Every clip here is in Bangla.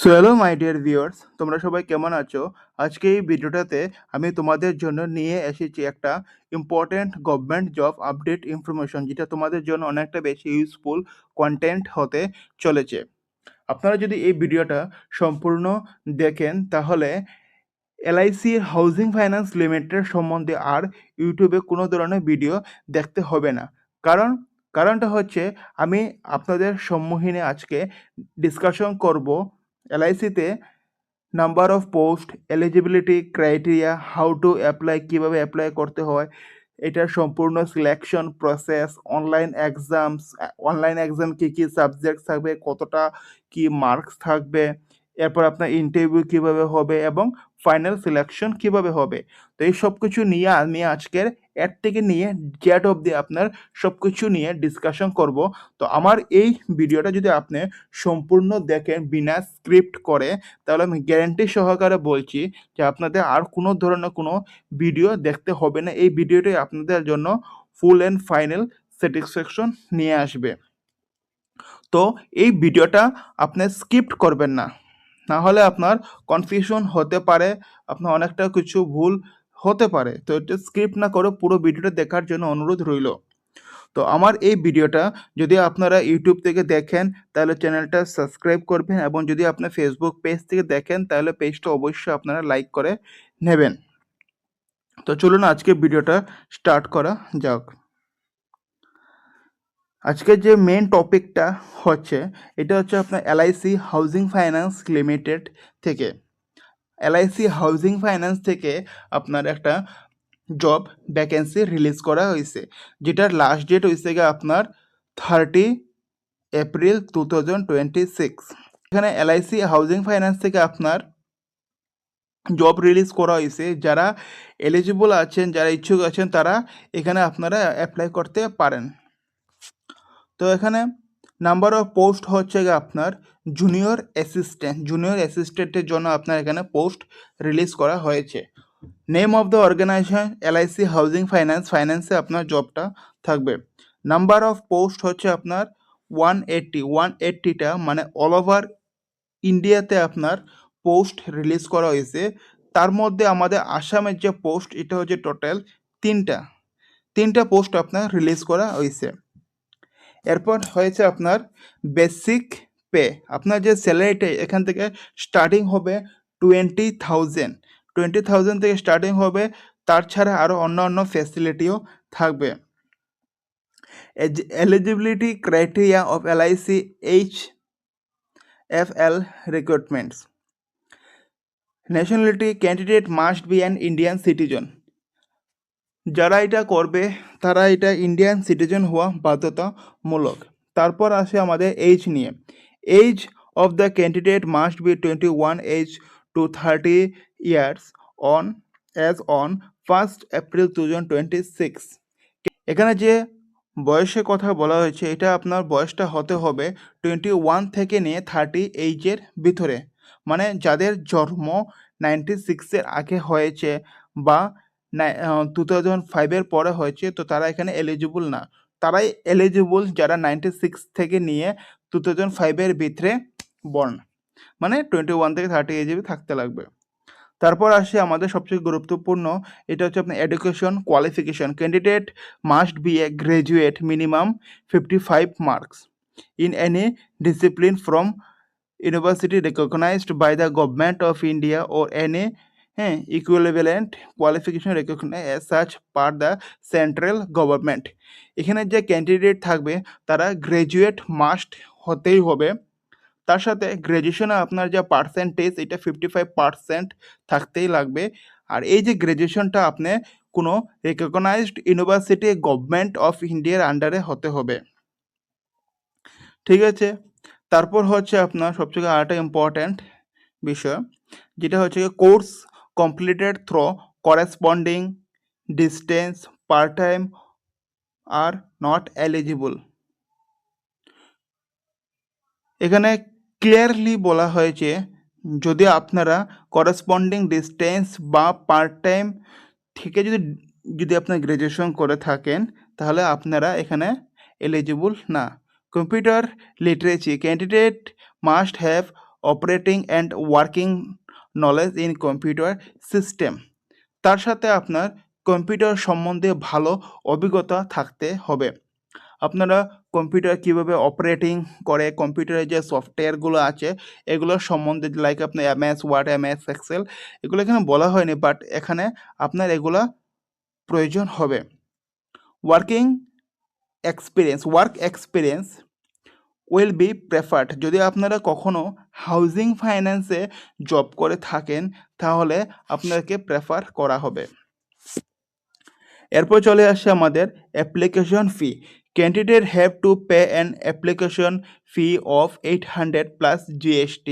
So hello my dear viewers, তোমরা সবাই কেমন আছো? আজকে এই ভিডিওটাতে আমি তোমাদের জন্য নিয়ে এসেছি একটা important government job update information, যেটা তোমাদের জন্য অনেকটা বেশি ইউজফুল কন্টেন্ট হতে চলেছে। আপনারা যদি এই ভিডিওটা সম্পূর্ণ দেখেন তাহলে এলআইসির হাউজিং ফাইন্যান্স লিমিটেড সম্বন্ধে আর ইউটিউবে কোনো ধরনের ভিডিও দেখতে হবে না। কারণটা হচ্ছে আমি আপনাদের সম্মুখীনে আজকে ডিসকাশন করব এলআইসিতে number of post, eligibility criteria, how to apply, কীভাবে অ্যাপ্লাই করতে হয়, এটার সম্পূর্ণ সিলেকশন প্রসেস, অনলাইন এক্সাম কী কী সাবজেক্ট থাকবে, কতটা কি মার্কস থাকবে, এরপর আপনার ইন্টারভিউ কীভাবে হবে এবং ফাইনাল সিলেকশন কীভাবে হবে। তো এই সব কিছু নিয়ে আমি আজকের এর থেকে নিয়ে জেড অবধি আপনার সব কিছু নিয়ে ডিসকাশন করব। তো আমার এই ভিডিওটা যদি আপনি সম্পূর্ণ দেখেন বিনা স্ক্রিপ্ট করে, তাহলে আমি গ্যারান্টি সহকারে বলছি যে আপনাদের আর কোনো ধরনের কোনো ভিডিও দেখতে হবে না। এই ভিডিওটাই আপনাদের জন্য ফুল অ্যান্ড ফাইনাল স্যাটিসফ্যাকশন নিয়ে আসবে। তো এই ভিডিওটা আপনি স্কিপ করবেন না, না হলে আপনার কনফিউশন হতে পারে, আপনার অনেকটা কিছু ভুল হতে পারে। তো এটা স্কিপ না করে পুরো ভিডিওটা দেখার জন্য অনুরোধ রইল। তো আমার এই ভিডিওটা যদি আপনারা ইউটিউব থেকে দেখেন তাহলে চ্যানেলটা সাবস্ক্রাইব করবেন, এবং যদি আপনি ফেসবুক পেজ থেকে দেখেন তাহলে পেজটা অবশ্যই আপনারা লাইক করে নেবেন। তো চলুন আজকে ভিডিওটা স্টার্ট করা যাক। আজকে যে মেন টপিকটা হচ্ছে, এটা হচ্ছে আপনার এলআইসি হাউজিং ফাইন্যান্স লিমিটেড থেকে। এলআইসি হাউজিং ফাইন্যান্স থেকে আপনার একটা জব ভ্যাকেন্সি রিলিজ করা হয়েছে, যেটার লাস্ট ডেট হয়েছে গিয়ে আপনার 30 এপ্রিল 2026। এখানে এলআইসি হাউজিং ফাইন্যান্স থেকে আপনার জব রিলিজ করা হয়েছে। যারা এলিজিবল আছেন, যারা ইচ্ছুক আছেন, তারা এখানে আপনারা অ্যাপ্লাই করতে পারেন। তো এখানে নাম্বার অফ পোস্ট হচ্ছে গিয়ে আপনার জুনিয়র অ্যাসিস্ট্যান্টের জন্য আপনার এখানে পোস্ট রিলিজ করা হয়েছে। Name of the organisation LIC housing ফাইন্যান্সে আপনার জবটা থাকবে। নাম্বার অফ পোস্ট হচ্ছে আপনার 180টা, মানে অল ওভার ইন্ডিয়াতে আপনার পোস্ট রিলিজ করা হয়েছে। তার মধ্যে আমাদের আসামের যে পোস্ট, এটা হচ্ছে টোটাল তিনটা পোস্ট আপনার রিলিজ করা হয়েছে। এরপর হয়েছে আপনার বেসিক পে, আপনার যে স্যালারিটা এখান থেকে স্টার্টিং হবে 20,000 থেকে স্টার্টিং হবে। তার ছাড়া আরও অন্য ফ্যাসিলিটিও থাকবে। Eligibility criteria of LIC HFL recruitments. Nationality candidate must be an Indian citizen. যারা এটা করবে তারা এটা ইন্ডিয়ান সিটিজেন হওয়া বাধ্যতামূলক। তারপর আসে আমাদের এজ নিয়ে। Age of the candidate must be 21 age to 30 years on on 1 April 2026। এখানে যে বয়সের কথা বলা হয়েছে, এটা আপনার বয়সটা হতে হবে 21 থেকে নিয়ে 30 এইজের ভিতরে। মানে যাদের জন্ম 96-এর আগে হয়েছে বা 2005-এর পরে হয়েছে, তো তারা এখানে এলিজিবল না। তারাই এলিজিবল যারা 96 থেকে নিয়ে 2005-এর ভিতরে বর্ন, মানে 21 থেকে 30 এজে থাকতে লাগবে। তারপর আসে আমাদের সবচেয়ে গুরুত্বপূর্ণ, এটা হচ্ছে আপনার education qualification. Candidate must be a graduate minimum 55 marks in any discipline from university recognised by the government of India or any equivalent qualification recognized as such par the central government. এখানে যে ক্যান্ডিডেট থাকবে তারা গ্রাজুয়েট মাস্ট হতেই হবে। তার সাথে গ্র্যাজুয়েশনে আপনার যা পার্সেন্টেজ, এটা 55% থাকতেই লাগবে। আর এই যে গ্র্যাজুয়েশনটা আপনি কোনো রিকগনাইজড ইউনিভার্সিটি গভর্নমেন্ট অফ ইন্ডিয়ার আন্ডারে হতে হবে, ঠিক আছে। তারপর হচ্ছে আপনার সবচেয়ে আরেকটা ইম্পর্ট্যান্ট বিষয়, যেটা হচ্ছে course completed through corresponding distance part time are not eligible. এখানে ক্লিয়ারলি বলা হয়েছে, যদি আপনারা করেসপন্ডিং ডিস্টেন্স বা পার্ট টাইম থেকে যদি আপনার গ্র্যাজুয়েশন করে থাকেন, তাহলে আপনারা এখানে এলিজিবল না। Computer literacy candidate must have operating and working knowledge in computer system. তার সাথে আপনার কম্পিউটার সম্বন্ধে ভালো অভিজ্ঞতা থাকতে হবে। আপনারা কম্পিউটার কীভাবে অপারেটিং করে, কম্পিউটারের যে সফটওয়্যারগুলো আছে এগুলোর সম্বন্ধে, লাইক আপনার MS ওয়ার্ড, MS এক্সেল, এগুলো এখানে বলা হয়নি, বাট এখানে আপনার এগুলা প্রয়োজন হবে। Work experience will be preferred. যদি আপনারা কখনো হাউজিং ফাইন্যান্সে জব করে থাকেন তাহলে আপনাকে প্রেফার করা হবে। এরপর চলে আসছে আমাদের application fee. Candidate have to pay an application fee of 800 plus GST।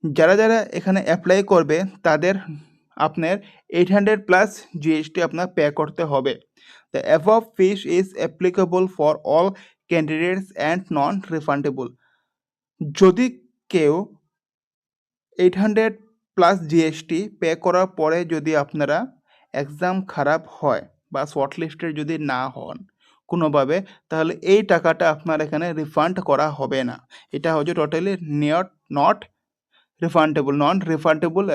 যারা যারা এখানে অ্যাপ্লাই করবে তাদের আপনার 800 প্লাস GST আপনার পে করতে হবে। The above fees is applicable for all candidates and non-refundable. যদি কেউ 800 প্লাস GST পে করার পরে যদি আপনারা এক্সাম খারাপ হয় বা শর্টলিস্টেড যদি না হন কোনোভাবে, তাহলে এই টাকাটা আপনার এখানে রিফান্ড করা হবে না। এটা হচ্ছে totally not refundable, non refundable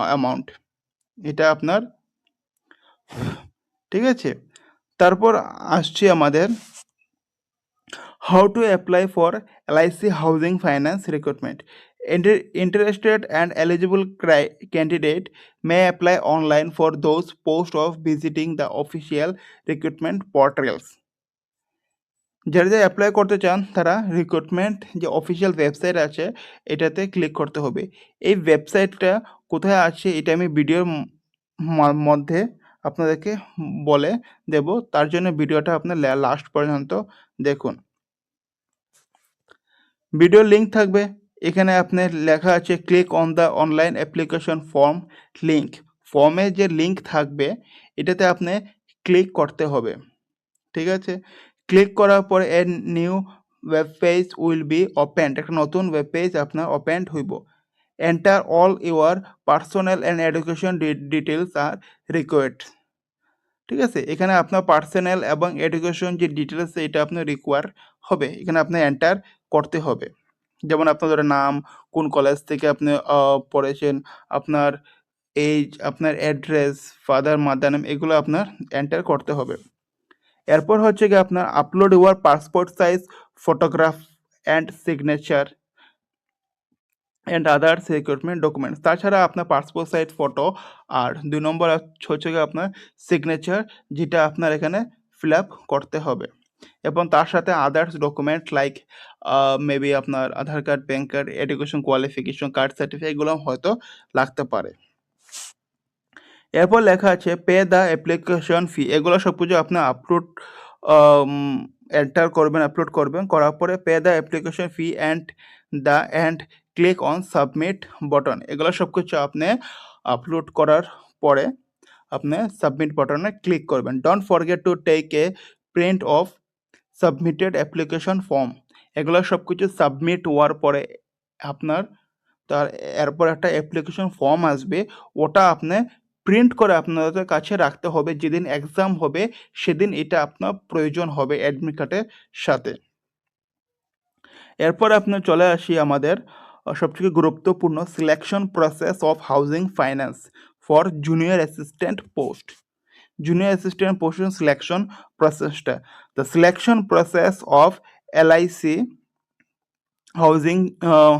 amount, এটা আপনার, ঠিক আছে। তারপর আসছে আমাদের how to apply for LIC housing finance recruitment. Interested and eligible candidate may apply online for those posts of visiting the official recruitment portals. যারা যারা অ্যাপ্লাই করতে চান তারা রিক্রুটমেন্ট যে অফিসিয়াল ওয়েবসাইট আছে এটাতে ক্লিক করতে হবে। এই ওয়েবসাইটটা কোথায় আছে এটা আমি ভিডিওর মধ্যে আপনাদেরকে বলে দেব, তার জন্য ভিডিওটা আপনার লাস্ট পর্যন্ত দেখুন। ভিডিওর লিঙ্ক থাকবে এখানে, আপনার লেখা আছে click on the online application form link. ফর্মে যে লিঙ্ক থাকবে এটাতে আপনি ক্লিক করতে হবে, ঠিক আছে। ক্লিক করার পর এর new web page will be opened, একটা নতুন ওয়েব পেজ আপনার ওপেন্ড হইব। Enter all your personal and education details R required, ঠিক আছে। এখানে আপনার পার্সোনাল এবং এডুকেশন যে ডিটেলস এটা আপনার রিকোয়ার হবে, এখানে আপনি এন্টার করতে হবে। যেমন আপনাদের নাম, কোন কলেজ থেকে আপনি পড়েছেন, আপনার এজ, আপনার অ্যাড্রেস, ফাদার মাদার নেম, এগুলো আপনার এন্টার করতে হবে। এরপর হচ্ছে কি আপনার upload your passport size photograph and signature and others recruitment documents. তাছাড়া আপনার পাসপোর্ট সাইজ ফটো আর 2 নম্বর হচ্ছে কি আপনার সিগনেচার, যেটা আপনার এখানে ফিল আপ করতে হবে। এবং তার সাথে আদার্স ডকুমেন্ট লাইক মেবি আপনার Aadhaar card, PAN card, education qualification card, certificate, এগুলো হয়তো লাগতে পারে। এরপর লেখা আছে পে দ্য অ্যাপ্লিকেশন ফি, এগুলো সব কিছু আপনার আপলোড এন্টার করবেন, আপলোড করবেন, করার পরে pay the application fee and click on submit button, এগুলো সব কিছু আপনি আপলোড করার পরে আপনি সাবমিট বাটনে ক্লিক করবেন। Don't forget to take a print of submitted application form, এগুলো সব কিছু সাবমিট হওয়ার পরে আপনার এরপর একটা অ্যাপ্লিকেশন ফর্ম আসবে, ওটা আপনি প্রিন্ট করে আপনাদের কাছে রাখতে হবে। যেদিন এক্সাম হবে সেদিন এটা আপনার প্রয়োজন হবে অ্যাডমিট কার্ডের সাথে। এরপর আপনার চলে আসি আমাদের সবথেকে গুরুত্বপূর্ণ selection process of housing finance for junior assistant post. Junior assistant post selection প্রসেসটা, the selection process of LIC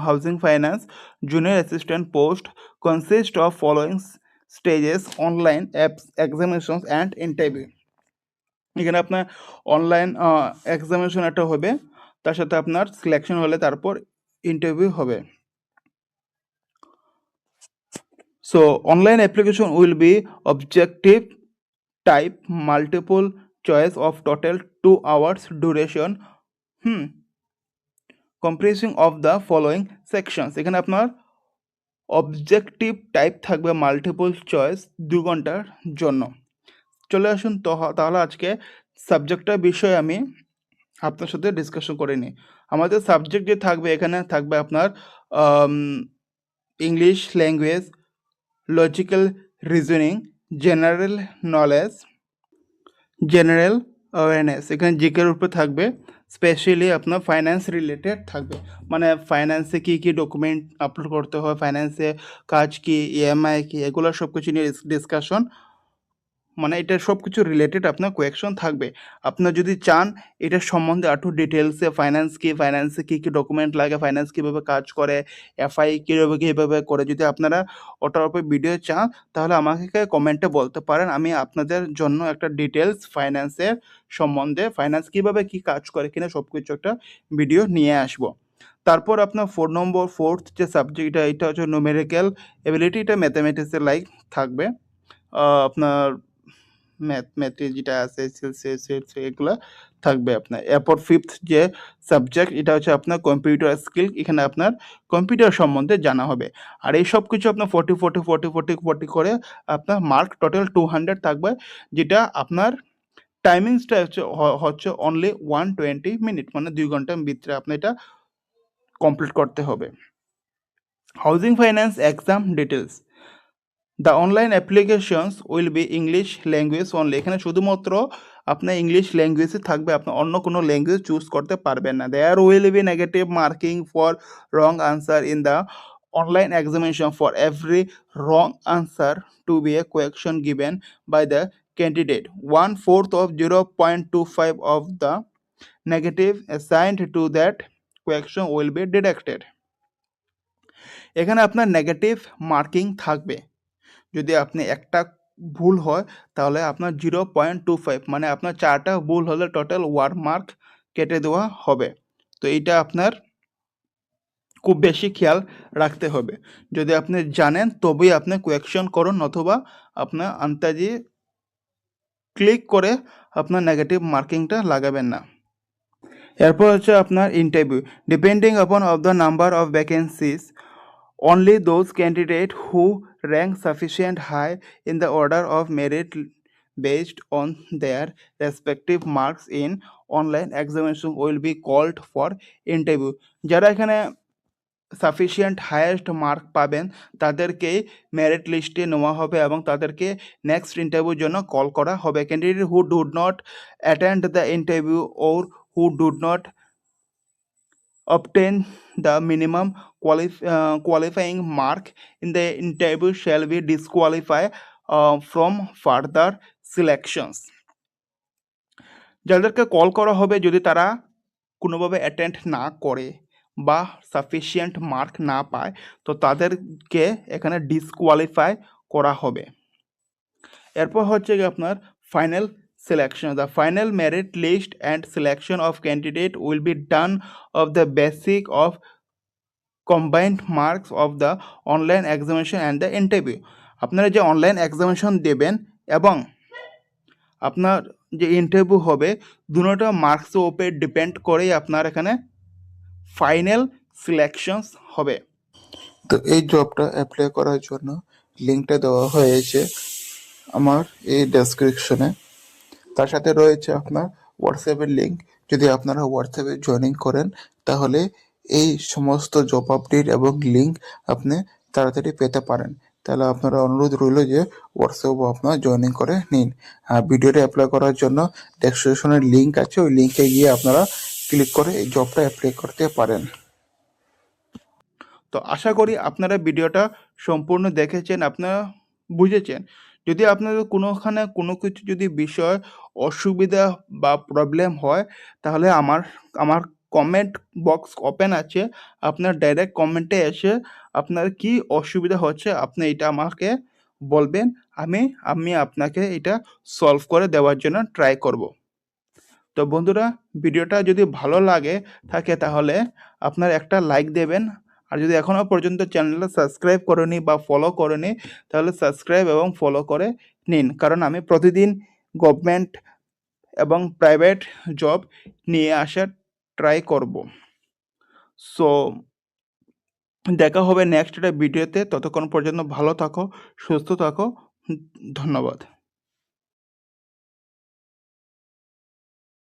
housing finance junior assistant post consist of following stages: online examinations and interview। এখানে আপনার অনলাইন এক্সামিনেশন একটা হবে, তার সাথে আপনার সিলেকশন হলে তারপর ইন্টারভিউ হবে। So online application will be objective type, multiple choice of total 2 hours duration, comprising of the following sections। এখানে আপনার অবজেক্টিভ টাইপ থাকবে, মাল্টিপল চয়েস 2 ঘন্টার জন্য। চলে আসুন তাহলে আজকে সাবজেক্টটার বিষয়ে আমি আপনার সাথে ডিসকাশন করে নিই। আমাদের সাবজেক্ট যে থাকবে এখানে থাকবে আপনার English language, logical reasoning, general knowledge, general awareness, এখানে জিকের উপরে থাকবে স্পেশালি আপনার ফাইন্যান্স রিলেটেড থাকবে, মানে ফাইন্যান্সে কী কী ডকুমেন্ট আপলোড করতে হয়, ফাইন্যান্সে কাজ কি, ইএমআই কি, এগুলো সব কিছু নিয়ে ডিসকাশন, মানে এটা সব কিছু রিলেটেড আপনার কোয়েকশন থাকবে। আপনার যদি চান এটার সম্বন্ধে আরও ডিটেলসে ফাইন্যান্স কি, ফাইন্যান্সে কী কী ডকুমেন্ট লাগে, ফাইন্যান্স কীভাবে কাজ করে, এফআই কীভাবে করে, যদি আপনারা ওটার উপর ভিডিও চান তাহলে আমাকে কমেন্টে বলতে পারেন, আমি আপনাদের জন্য একটা ডিটেলস ফাইন্যান্সের সম্বন্ধে, ফাইন্যান্স কীভাবে কী কাজ করে কিনা সব কিছু একটা ভিডিও নিয়ে আসবো। তারপর আপনার ফোর্থ যে সাবজেক্টটা, এটা হচ্ছে নিউমেরিক্যাল এবিলিটি, এটা ম্যাথামেটিক্সের লাইক থাকবে। আপনার ম্যাথে যেটা আছে এগুলো থাকবে আপনার। এরপর ফিফথ যে সাবজেক্ট, এটা হচ্ছে আপনার কম্পিউটার স্কিল, এখানে আপনার কম্পিউটার সম্বন্ধে জানা হবে। আর এই সব কিছু আপনার 40 করে আপনার মার্ক টোটাল 200 থাকবে, যেটা আপনার টাইমিংসটা হচ্ছে অনলি 120 মিনিট, মানে 2 ঘন্টার ভিতরে আপনি এটা কমপ্লিট করতে হবে। Housing finance exam details, the online applications will be English language only, এখানে শুধুমাত্র আপনার ইংলিশ ল্যাঙ্গুয়েজে থাকবে, আপনার অন্য কোনো ল্যাঙ্গুয়েজ চুজ করতে পারবেন না। There will be negative marking for wrong answer in the online examination, for every wrong answer to be a question given by the candidate, 1/4 of 0.25 of the negative assigned to that question will be deducted। এখানে আপনার নেগেটিভ মার্কিং থাকবে, যদি আপনি একটা ভুল হয় তাহলে আপনার 0.25, মানে আপনার 4টা ভুল হলে টোটাল 1 মার্ক কেটে দেওয়া হবে। তো এইটা আপনার খুব বেশি খেয়াল রাখতে হবে, যদি আপনি জানেন তবেই আপনি কোয়েকশন করুন, অথবা আপনার আন্তাজি ক্লিক করে আপনার নেগেটিভ মার্কিংটা লাগাবেন না। এরপর হচ্ছে আপনার ইন্টারভিউ, ডিপেন্ডিং আপন of the number of vacancies, only those candidates who rank sufficient high in the order of merit based on their respective marks in online examination will be called for interview। যারা এখানে সাফিসিয়েন্ট হায়েস্ট মার্ক পাবেন তাদেরকেই মেরিট লিস্টে নেওয়া হবে এবং তাদেরকে নেক্সট ইন্টারভিউর জন্য কল করা হবে। Candidate who dude not attend the interview or who dude not obtain the minimum qualifying mark in the interview shall be disqualified from further selections। যাদেরকে কল করা হবে যদি তারা কোনোভাবে অ্যাটেন্ড না করে বা সাফিসিয়েন্ট মার্ক না পায়, তো তাদেরকে এখানে ডিসকোয়ালিফাই করা হবে। এরপর হচ্ছে কি আপনার final selection, the final merit list and selection of candidate will be done of the basic of combined marks of the online examination and the interview। আপনারা যে অনলাইন এক্সামিনেশন দেবেন এবং আপনার যে ইন্টারভিউ হবে, দুটোটা মার্কসের উপরে ডিপেন্ড করেই আপনার এখানে ফাইনাল সিলেকশনস হবে। তো এই জবটা অ্যাপ্লাই করার জন্য লিঙ্কটা দেওয়া হয়েছে আমার এই ডেসক্রিপশনে, তার সাথে রয়েছে আপনার হোয়াটসঅ্যাপের লিঙ্ক। যদি আপনারা হোয়াটসঅ্যাপে জয়েনিং করেন তাহলে এই সমস্ত জব আপডেট এবং লিঙ্ক আপনি তাড়াতাড়ি পেতে পারেন। তাহলে আপনারা অনুরোধ রইল যে হোয়াটসঅ্যাপও আপনার জয়েনিং করে নিন। আর ভিডিওটা অ্যাপ্লাই করার জন্য ডেসক্রিপশনের লিঙ্ক আছে, ওই লিঙ্কে গিয়ে আপনারা ক্লিক করে এই জবটা অ্যাপ্লাই করতে পারেন। তো আশা করি আপনারা ভিডিওটা সম্পূর্ণ দেখেছেন, আপনারা বুঝেছেন। যদি আপনাদের কোনোখানে কোনো কিছু যদি বিষয় অসুবিধা বা প্রবলেম হয় তাহলে আমার কমেন্ট বক্স ওপেন আছে, আপনার ডাইরেক্ট কমেন্টে এসে আপনার কি অসুবিধা হচ্ছে আপনি এটা আমাকে বলবেন, আমি আপনাকে এটা সলভ করে দেওয়ার জন্য ট্রাই করব। তো বন্ধুরা, ভিডিওটা যদি ভালো লাগে থাকে তাহলে আপনার একটা লাইক দেবেন, আর যদি এখনও পর্যন্ত চ্যানেলটা সাবস্ক্রাইব করেনি বা ফলো করেনি তাহলে সাবস্ক্রাইব এবং ফলো করে নিন, কারণ আমি প্রতিদিন গভর্নমেন্ট এবং প্রাইভেট জব নিয়ে আসার ট্রাই করব। সো দেখা হবে নেক্সট একটা ভিডিওতে, ততক্ষণ পর্যন্ত ভালো থাকো, সুস্থ থাকো, ধন্যবাদ।